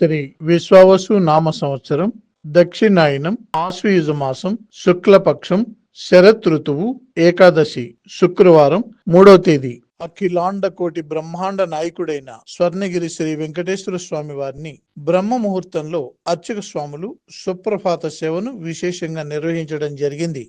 శ్రీ విశ్వావసు నామ సంవత్సరం దక్షిణాయనం ఆశ్వయుజ మాసం శుక్లపక్షం శరత్ ఋతువు ఏకాదశి శుక్రవారం 3వ తేదీ. అఖిలాండ కోటి బ్రహ్మాండ నాయకుడైన స్వర్ణగిరి శ్రీ వెంకటేశ్వర స్వామి వారిని బ్రహ్మ ముహూర్తంలో అర్చక స్వాములు సుప్రభాత సేవను విశేషంగా నిర్వహించడం జరిగింది.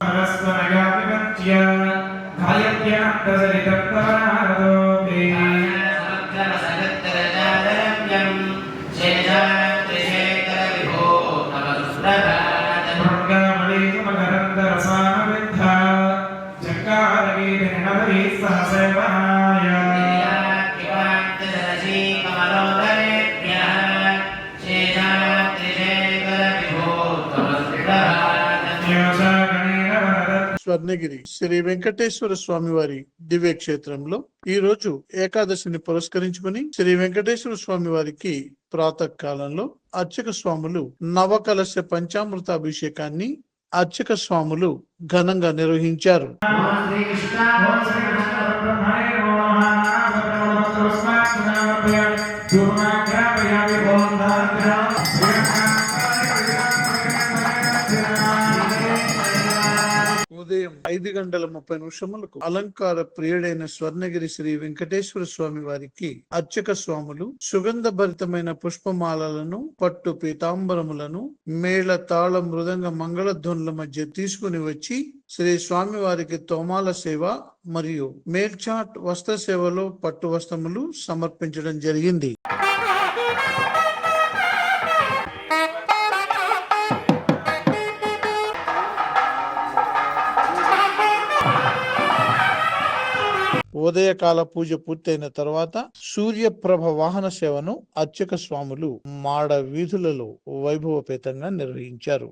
స్వర్ణగిరి శ్రీ వెంకటేశ్వర స్వామి వారి దివ్య క్షేత్రంలో ఈ రోజు ఏకాదశిని పురస్కరించుకుని శ్రీ వెంకటేశ్వర స్వామి వారికి ప్రాతకాలంలో అర్చక స్వాములు నవకలశ పంచామృతాభిషేకాన్ని అర్చక స్వాములు ఘనంగా నిర్వహించారు. ఉదయం 5:30 అలంకార ప్రియుడైన స్వర్ణగిరి శ్రీ వెంకటేశ్వర స్వామి వారికి అర్చక స్వాములు సుగంధ భరితమైన పుష్పమాలలను పట్టు పీతాంబరములను మేళ తాళ మృదంగ మంగళధ్వనుల మధ్య తీసుకుని వచ్చి శ్రీ స్వామి వారికి తోమాల సేవ మరియు మేల్చాట్ వస్త్ర సేవలో పట్టు వస్త్రములు సమర్పించడం జరిగింది. ఉదయకాల పూజ పూర్తయిన తర్వాత సూర్యప్రభ వాహన సేవను అర్చక స్వాములు మాడ వీధులలో వైభవపేతంగా నిర్వహించారు.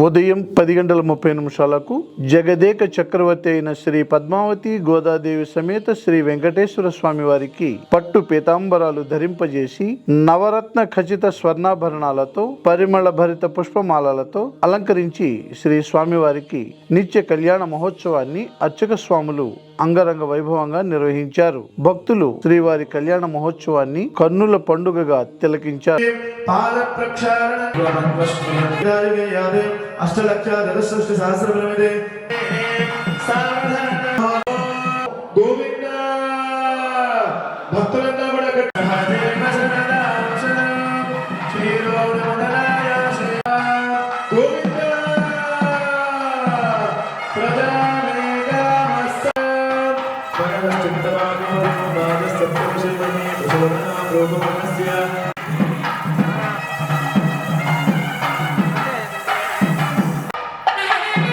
ఉదయం 10:30 జగదేక చక్రవర్తి అయిన శ్రీ పద్మావతి గోదాదేవి సమేత శ్రీ వెంకటేశ్వర స్వామి వారికి పట్టు పీతాంబరాలు ధరింపజేసి నవరత్న ఖచ్చిత స్వర్ణాభరణాలతో పరిమళ భరిత పుష్పమాలలతో అలంకరించి శ్రీ స్వామి వారికి నిత్య కళ్యాణ మహోత్సవాన్ని అర్చక స్వాములు అంగరంగ వైభవంగా నిర్వహించారు. భక్తులు శ్రీవారి కళ్యాణ మహోత్సవాన్ని కన్నుల పండుగగా తిలకించారు.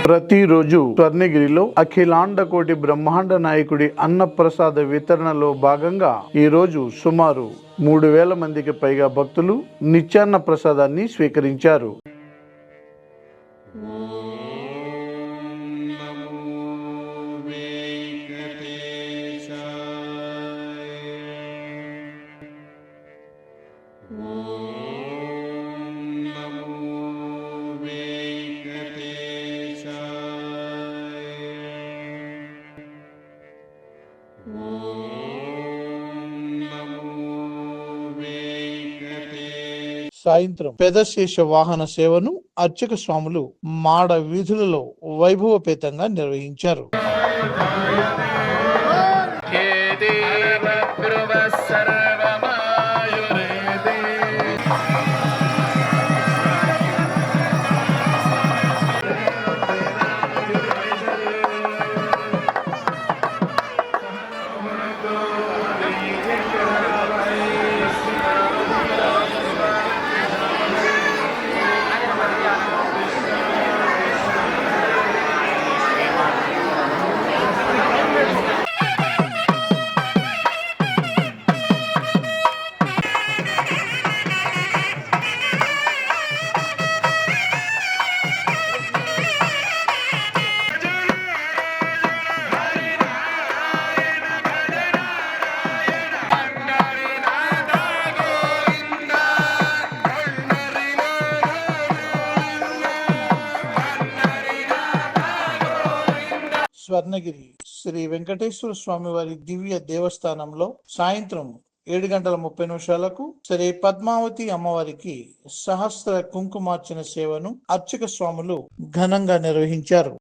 ప్రతిరోజు స్వర్ణగిరిలో అఖిలాండ కోటి బ్రహ్మాండ నాయకుడి అన్నప్రసాద వితరణలో భాగంగా ఈ రోజు సుమారు 3,000 మందికి పైగా భక్తులు నిత్యాన్న ప్రసాదాన్ని స్వీకరించారు. సాయంత్రం పెదశేష వాహన సేవను అర్చక స్వాములు మాడ వీధులలో వైభవపేతంగా నిర్వహించారు. స్వర్ణగిరి శ్రీ వెంకటేశ్వర స్వామి వారి దివ్య దేవస్థానంలో సాయంత్రం 7:30 శ్రీ పద్మావతి అమ్మవారికి సహస్ర కుంకుమార్చన సేవను అర్చక స్వాములు ఘనంగా నిర్వహించారు.